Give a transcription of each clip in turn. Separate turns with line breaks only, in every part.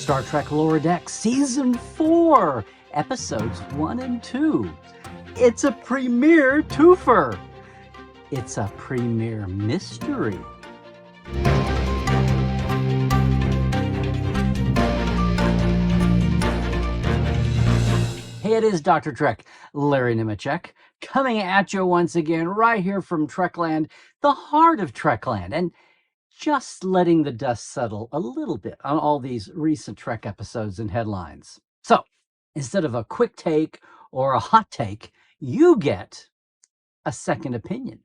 Star Trek Lower Decks Season 4, Episodes 1 and 2. It's a premiere Two-Fer. It's a premiere mystery. Hey, it is Dr. Trek, Larry Nemecek, coming at you once again right here from Trekland, the heart of Trekland, and just letting the dust settle a little bit on all these recent Trek episodes and headlines. So, instead of a quick take or a hot take, you get a second opinion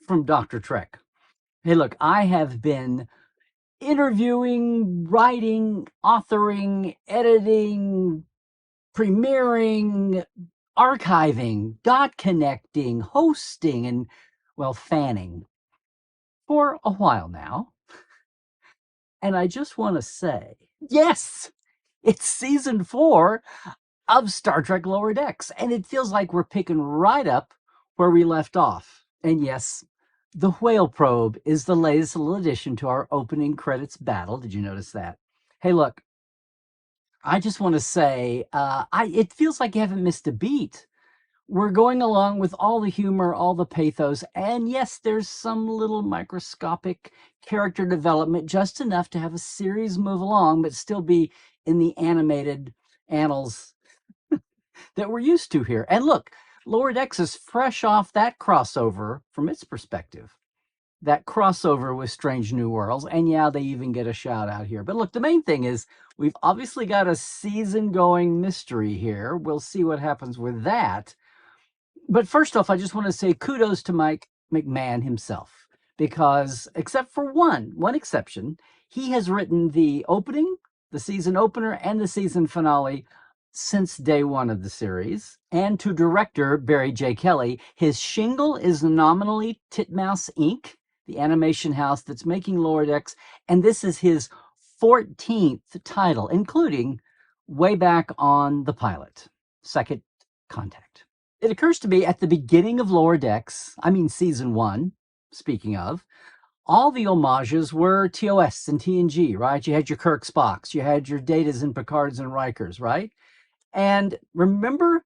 from Dr. Trek. Hey, look, I have been interviewing, writing, authoring, editing, premiering, archiving, dot connecting, hosting, and, well, fanning for a while now. And I just want to say, yes, it's Season 4 of Star Trek Lower Decks, and it feels like we're picking right up where we left off. And yes, the whale probe is the latest little addition to our opening credits battle. Did you notice that? Hey, look, I just want to say, it feels like you haven't missed a beat. We're going along with all the humor, all the pathos, and yes, there's some little microscopic character development, just enough to have a series move along, but still be in the animated annals that we're used to here. And look, Lower Decks is fresh off that crossover from its perspective. That crossover with Strange New Worlds, and yeah, they even get a shout out here. But look, the main thing is we've obviously got a season-going mystery here. We'll see what happens with that. But first off, I just want to say kudos to Mike McMahon himself, because except for one exception, he has written the opening, the season opener, and the season finale since day one of the series. And to director Barry J. Kelly, his shingle is nominally Titmouse Inc., the animation house that's making Lower Decks, and this is his 14th title, including way back on the pilot, Second Contact. It occurs to me at the beginning of Lower Decks, I mean Season 1, speaking of, all the homages were TOS and TNG, right? You had your Kirk Spocks, you had your Datas and Picards and Rikers, right? And remember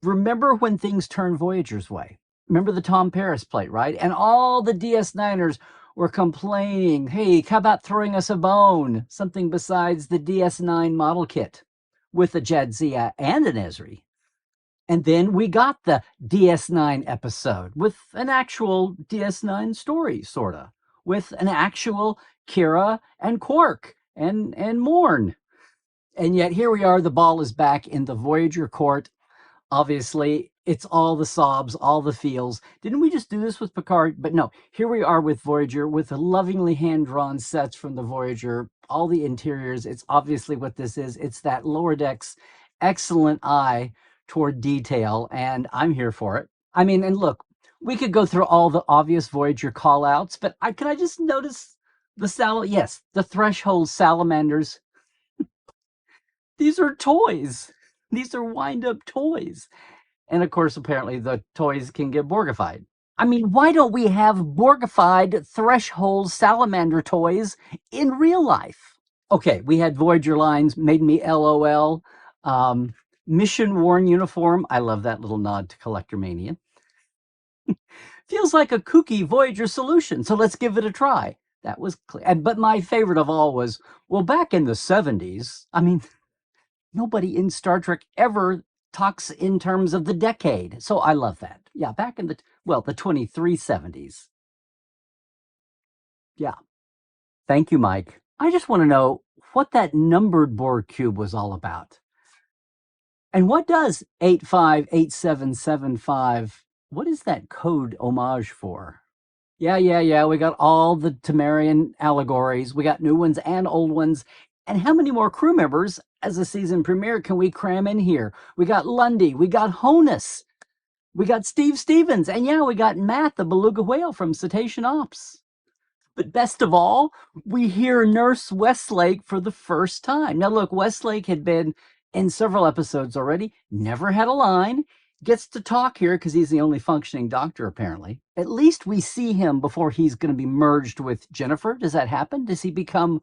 when things turned Voyager's way? Remember the Tom Paris plate, right? And all the DS9ers were complaining, hey, how about throwing us a bone? Something besides the DS9 model kit with a Jadzia and an Ezri. And then we got the DS9 episode with an actual DS9 story, sort of, with an actual Kira and Quark and Morn. And yet here we are, the ball is back in the Voyager court. Obviously, it's all the sobs, all the feels. Didn't we just do this with Picard? But no, here we are with Voyager, with the lovingly hand-drawn sets from the Voyager, all the interiors. It's obviously what this is. It's that Lower Decks excellent eye toward detail, and I'm here for it. I mean, and look, we could go through all the obvious Voyager call-outs, but can I just notice the threshold salamanders? These are toys. These are wind-up toys. And of course, apparently the toys can get Borgified. I mean, why don't we have Borgified threshold salamander toys in real life? Okay, we had Voyager lines, made me LOL. Mission worn uniform. I love that little nod to Collector Mania. Feels like a kooky Voyager solution, so let's give it a try. That was clear. But my favorite of all was, well, back in the 70s, I mean, nobody in Star Trek ever talks in terms of the decade. So I love that. Yeah, back in the 2370s. Yeah. Thank you, Mike. I just want to know what that numbered Borg cube was all about. And what does 858775, what is that code homage for? Yeah. We got all the Temerian allegories. We got new ones and old ones. And how many more crew members as a season premiere can we cram in here? We got Lundy. We got Honus. We got Steve Stevens. And yeah, we got Matt, the beluga whale from Cetacean Ops. But best of all, we hear Nurse Westlake for the first time. Now, look, Westlake had been in several episodes already, never had a line, gets to talk here because he's the only functioning doctor, apparently. At least we see him before he's going to be merged with Jennifer. Does that happen? Does he become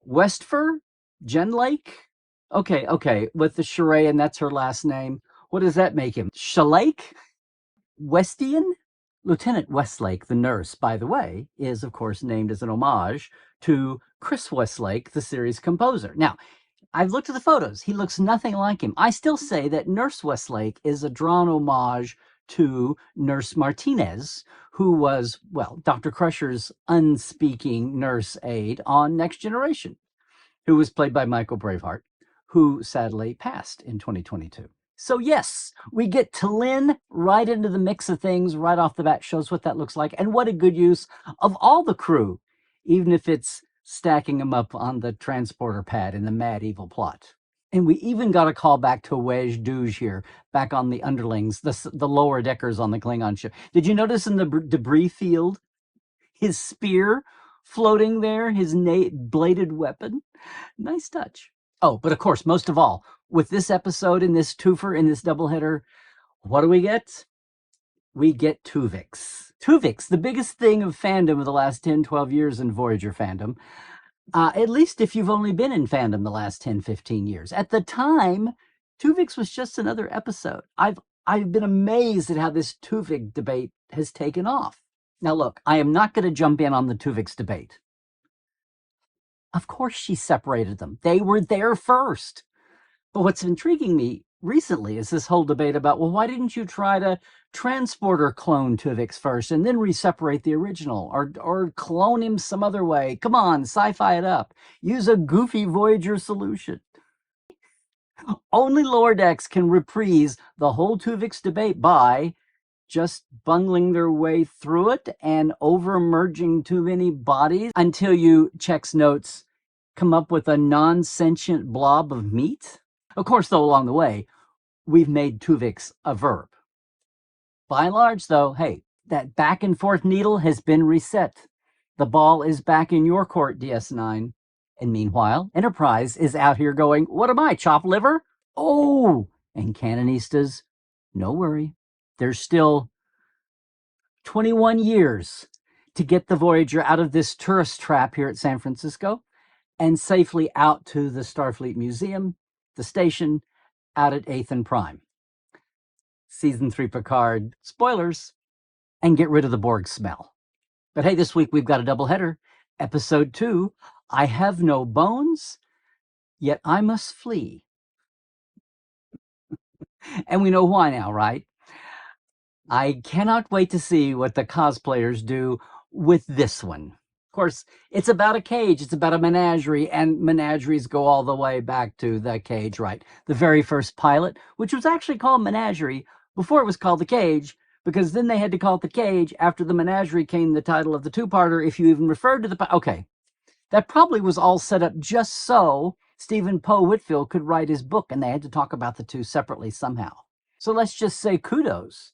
Westfer? Jen Lake? Okay, okay. With the Sheree, and that's her last name. What does that make him? Shalake? Westian? Lieutenant Westlake, the nurse, by the way, is of course named as an homage to Chris Westlake, the series composer. Now, I've looked at the photos. He looks nothing like him. I still say that Nurse Westlake is a drawn homage to Nurse Martinez, who was, well, Dr. Crusher's unspeaking nurse aide on Next Generation, who was played by Michael Braveheart, who sadly passed in 2022. So yes, we get T'Lyn right into the mix of things right off the bat, shows what that looks like, and what a good use of all the crew, even if it's stacking them up on the transporter pad in the mad evil plot. And we even got a call back to Wej Douge here, back on the underlings, the lower deckers on the Klingon ship. Did you notice in the debris field, his spear floating there, his bladed weapon? Nice touch. Oh, but of course, most of all, with this episode, in this twofer, in this doubleheader, what do we get? We get Tuvix. Tuvix, the biggest thing of fandom of the last 10, 12 years in Voyager fandom. At least if you've only been in fandom the last 10, 15 years. At the time, Tuvix was just another episode. I've been amazed at how this Tuvix debate has taken off. Now look, I am not going to jump in on the Tuvix debate. Of course she separated them. They were there first. But what's intriguing me recently is this whole debate about, well, why didn't you try to transporter clone Tuvix first and then reseparate the original, or clone him some other way? Come on, sci-fi it up. Use a goofy Voyager solution. Only Lower Decks can reprise the whole Tuvix debate by just bungling their way through it and over-merging too many bodies until you, checks notes, come up with a non-sentient blob of meat. Of course, though, along the way, we've made Tuvix a verb. By and large, though, hey, that back and forth needle has been reset. The ball is back in your court, DS9. And meanwhile, Enterprise is out here going, what am I, chopped liver? Oh, and Canonistas, no worry. There's still 21 years to get the Voyager out of this tourist trap here at San Francisco and safely out to the Starfleet Museum, the station, out at 8th and Prime. Season 3 Picard, spoilers, and get rid of the Borg smell. But hey, this week we've got a doubleheader. Episode 2, I Have No Bones, Yet I Must Flee. And we know why now, right? I cannot wait to see what the cosplayers do with this one. Of course, it's about a cage, it's about a menagerie, and menageries go all the way back to the cage, right? The very first pilot, which was actually called Menagerie before it was called The Cage, because then they had to call it The Cage. After the Menagerie came the title of the two-parter, if you even referred to the... Okay, that probably was all set up just so Stephen Poe Whitfield could write his book, and they had to talk about the two separately somehow. So let's just say kudos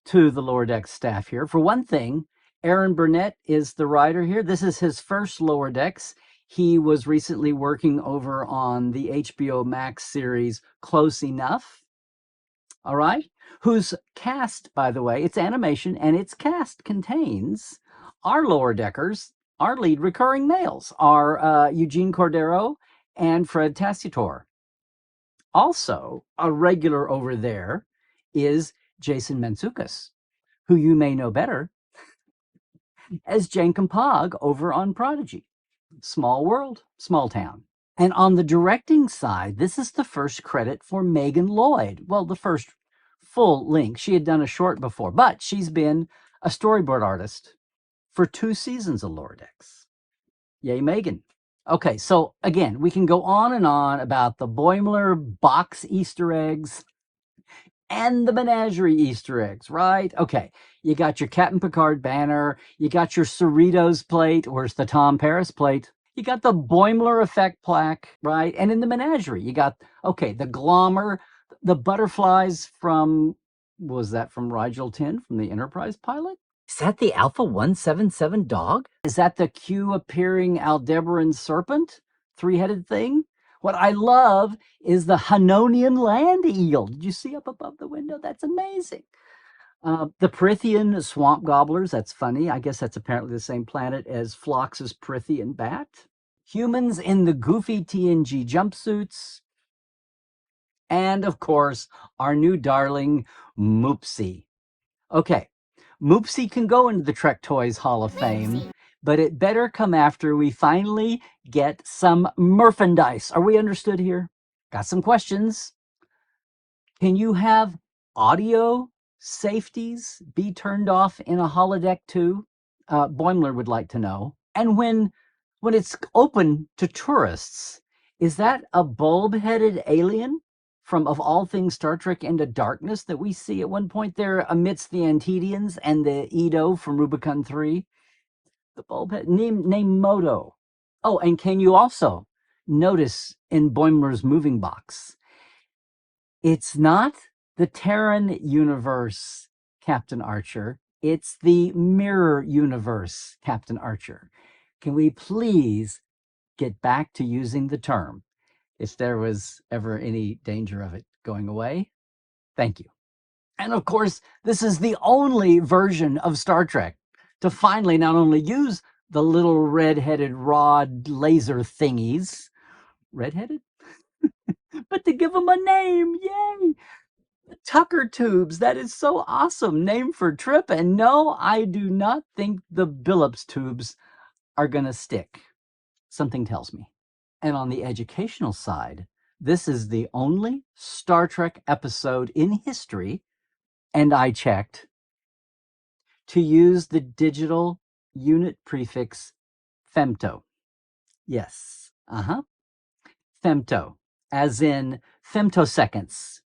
to the Lower Decks staff here. For one thing, Aaron Burnett is the writer here. This is his first Lower Decks. He was recently working over on the HBO Max series Close Enough. All right. Whose cast, by the way, it's animation, and its cast contains our Lower Deckers, our lead recurring males, are Eugene Cordero and Fred Tacitor. Also, a regular over there is Jason Mantzoukas, who you may know better as Jankum Pog over on Prodigy. Small world, small town. And on the directing side, this is the first credit for Megan Lloyd. Well, the first full length. She had done a short before, but she's been a storyboard artist for 2 seasons of Lower Decks. Yay, Megan. Okay, so again, we can go on and on about the Boimler box Easter eggs and the Menagerie Easter eggs, right? Okay, you got your Captain Picard banner, you got your Cerritos plate, or it's the Tom Paris plate, you got the Boimler effect plaque, right? And in the Menagerie, you got, okay, the Glommer, the butterflies from, was that from Rigel 10, from the Enterprise pilot? Is that the Alpha 177 dog? Is that the Q appearing Aldebaran serpent? 3-headed thing? What I love is the Hanonian land eel. Did you see up above the window? That's amazing. The Prithian swamp gobblers, that's funny. I guess that's apparently the same planet as Phlox's Prithian bat. humans in the goofy TNG jumpsuits, and of course, our new darling, Moopsy. Okay, Moopsy can go into the Trek Toys Hall of Fame, but it better come after we finally get some merchandise. Are we understood here? Got some questions. Can you have audio safeties be turned off in a holodeck too? Boimler would like to know. And when it's open to tourists, is that a bulb-headed alien from, of all things, Star Trek Into Darkness that we see at one point there amidst the Antedians and the Edo from Rubicon 3? The bulb-head, name Moto. Oh, and can you also notice in Boimler's moving box, it's not the Terran universe, Captain Archer. It's the mirror universe, Captain Archer. Can we please get back to using the term if there was ever any danger of it going away? Thank you. And of course, this is the only version of Star Trek to finally not only use the little red-headed rod laser thingies, red-headed, but to give them a name. Yay! Tucker tubes. That is so awesome. Name for trip. And no, I do not think the Billups tubes are going to stick. Something tells me. And on the educational side, this is the only Star Trek episode in history, and I checked, to use the digital unit prefix femto. Yes. Femto, as in femtoseconds.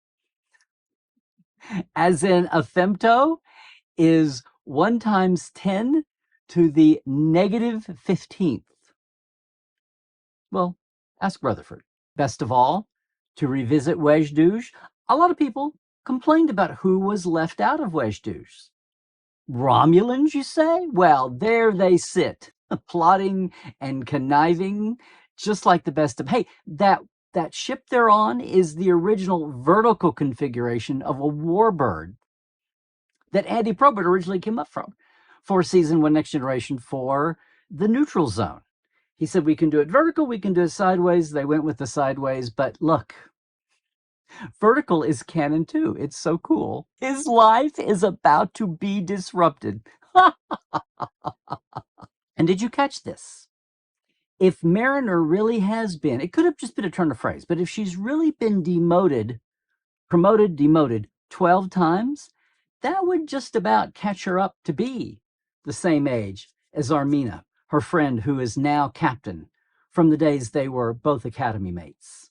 As in a femto is 1 times 10 to the negative 15th. Well, ask Rutherford. Best of all, to revisit Wejdouge, a lot of people complained about who was left out of Wejdouge. Romulans, you say? Well, there they sit, plotting and conniving, just like the best of... Hey, that ship they're on is the original vertical configuration of a warbird that Andy Probert originally came up from for season 1 Next Generation for the neutral zone. He said, we can do it vertical, we can do it sideways. They went with the sideways, but look, vertical is canon too. It's so cool. His life is about to be disrupted. And did you catch this? If Mariner really has been, it could have just been a turn of phrase, but if she's really been promoted, demoted 12 times, that would just about catch her up to be the same age as Armina, her friend who is now captain from the days they were both academy mates.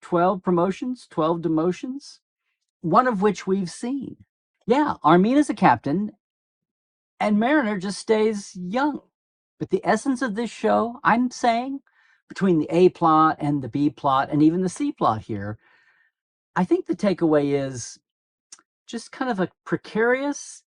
12 promotions, 12 demotions, one of which we've seen. Yeah, Armina's a captain, and Mariner just stays young. But the essence of this show, I'm saying, between the A plot and the B plot and even the C plot here, I think the takeaway is just kind of a precarious,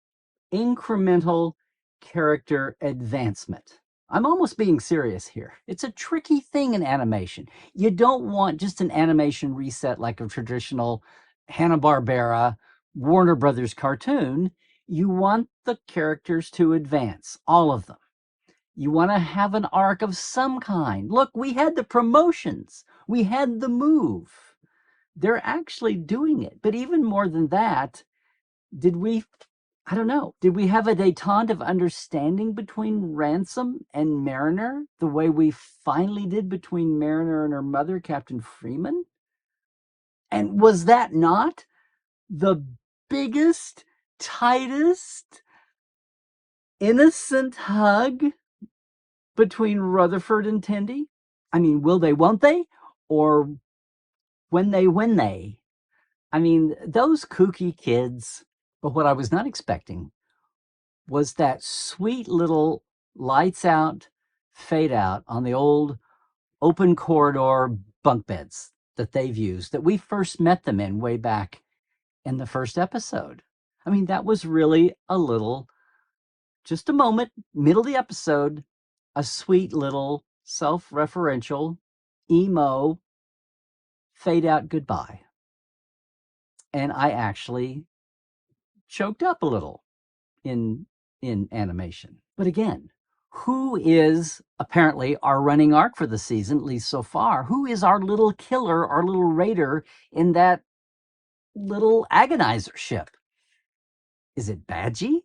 incremental character advancement. I'm almost being serious here. It's a tricky thing in animation. You don't want just an animation reset like a traditional Hanna-Barbera, Warner Brothers cartoon. You want the characters to advance, all of them. You want to have an arc of some kind. Look, we had the promotions. We had the move. They're actually doing it. But even more than that, did we have a détente of understanding between Ransom and Mariner the way we finally did between Mariner and her mother, Captain Freeman? And was that not the biggest, tightest, innocent hug between Rutherford and Tendi? I mean, will they, won't they? Or when they? I mean, those kooky kids. But what I was not expecting was that sweet little lights out, fade out on the old open corridor bunk beds that they've used, that we first met them in way back in the first episode. I mean, that was really a little, just a moment, middle of the episode, a sweet little self-referential, emo, fade out goodbye. And I actually choked up a little in animation. But again, who is apparently our running arc for the season, at least so far. Who is our little killer, our little raider in that little agonizer ship? Is it Badgie?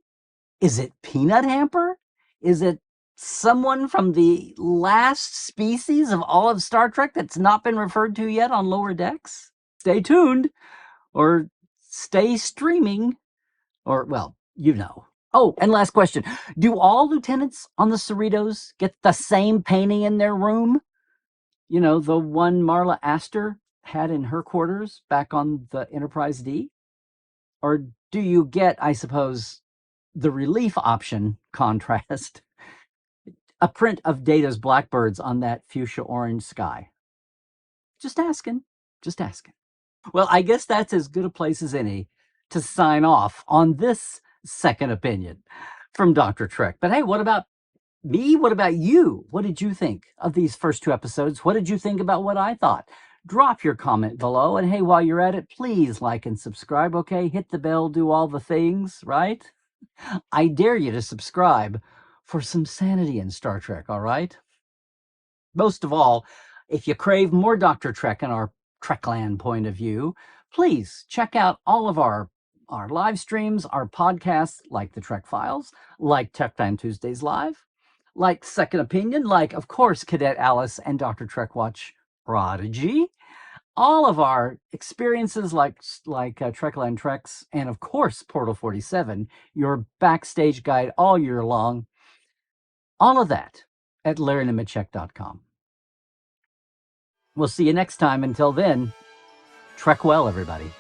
Is it Peanut Hamper? Is it someone from the last species of all of Star Trek that's not been referred to yet on lower decks? Stay tuned, or stay streaming, or, well, you know. Oh, and last question. Do all lieutenants on the Cerritos get the same painting in their room? You know, the one Marla Astor had in her quarters back on the Enterprise D? Or do you get, I suppose, the relief option contrast, a print of Data's blackbirds on that fuchsia orange sky? Just asking, just asking. Well, I guess that's as good a place as any to sign off on this second opinion from Dr. Trek. But hey, what about me? What about you? What did you think of these first two episodes? What did you think about what I thought? Drop your comment below. And hey, while you're at it, please like and subscribe, okay? Hit the bell, do all the things, right? I dare you to subscribe for some sanity in Star Trek, all right? Most of all, if you crave more Dr. Trek and our Trekland point of view, please check out all of our live streams, our podcasts, like the Trek Files, like Trekland Tuesdays Live, like Second Opinion, like, of course, Cadet Alice and Dr. Trek Watch Prodigy, all of our experiences like Trekland Treks, and of course, Portal 47, your backstage guide all year long. All of that at LarryNemecek.com. We'll see you next time. Until then, Trek well, everybody.